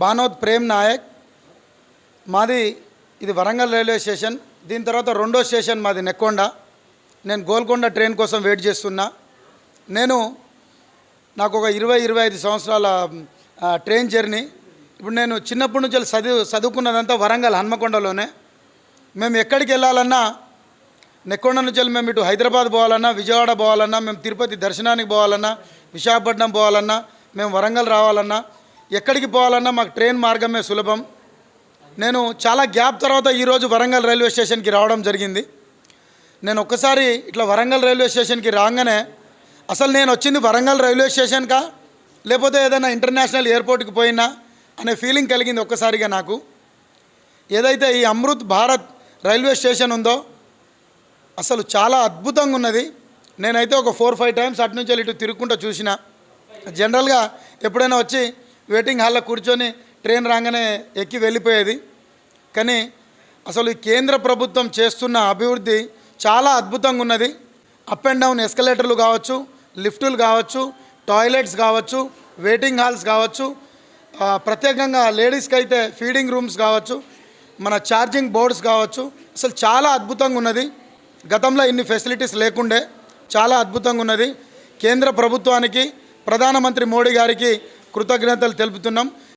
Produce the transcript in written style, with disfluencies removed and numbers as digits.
బానోద్ ప్రేమ్ నాయక్ మాది ఇది Warangal railway station. దీని తర్వాత రెండో స్టేషన్ మాది నెక్కొండ. నేను గోల్కొండ ట్రైన్ కోసం వెయిట్ చేస్తున్నా. నాకు ఒక 20-25 సంవత్సరాల ట్రైన్ జర్నీ. ఇప్పుడు నేను చిన్నప్పటి నుంచి చదువుకున్నదంతా వరంగల్ హన్మకొండలోనే. మేము ఎక్కడికి వెళ్ళాలన్నా నెక్కొండ నుంచి మేము ఇటు హైదరాబాద్ పోవాలన్నా, విజయవాడ పోవాలన్నా, మేము తిరుపతి దర్శనానికి పోవాలన్నా, విశాఖపట్నం పోవాలన్నా, మేము వరంగల్ రావాలన్నా, ఎక్కడికి పోవాలన్నా మాకు ట్రైన్ మార్గమే సులభం. నేను చాలా గ్యాప్ తర్వాత ఈరోజు వరంగల్ రైల్వే స్టేషన్కి రావడం జరిగింది. నేను ఒక్కసారి ఇట్లా వరంగల్ రైల్వే స్టేషన్కి రాగానే అసలు నేను వచ్చింది వరంగల్ రైల్వే స్టేషన్కా లేకపోతే ఏదైనా ఇంటర్నేషనల్ ఎయిర్పోర్ట్కి పోయినా అనే ఫీలింగ్ కలిగింది ఒక్కసారిగా నాకు. ఏదైతే ఈ అమృత్ భారత్ రైల్వే స్టేషన్ ఉందో అసలు చాలా అద్భుతంగా ఉన్నది. నేనైతే ఒక 4-5 టైమ్స్ అటు నుంచి ఇటు తిరుగుకుంటూ చూసిన. జనరల్గా ఎప్పుడైనా వచ్చి వెయిటింగ్ హాల్లో కూర్చొని ట్రైన్ రాగానే ఎక్కి వెళ్ళిపోయేది. కానీ అసలు ఈ కేంద్ర ప్రభుత్వం చేస్తున్న అభివృద్ధి చాలా అద్భుతంగా ఉన్నది. అప్ అండ్ డౌన్ ఎస్కలేటర్లు కావచ్చు, లిఫ్టులు కావచ్చు, టాయిలెట్స్ కావచ్చు, వెయిటింగ్ హాల్స్ కావచ్చు, ప్రత్యేకంగా లేడీస్కి అయితే ఫీడింగ్ రూమ్స్ కావచ్చు, మన ఛార్జింగ్ బోర్డ్స్ కావచ్చు, అసలు చాలా అద్భుతంగా ఉన్నది. గతంలో ఇన్ని ఫెసిలిటీస్ లేకుండే చాలా అద్భుతంగా ఉన్నది. కేంద్ర ప్రభుత్వానికి, ప్రధానమంత్రి మోడీ గారికి కృతజ్ఞతలు తెలుపుతున్నాం.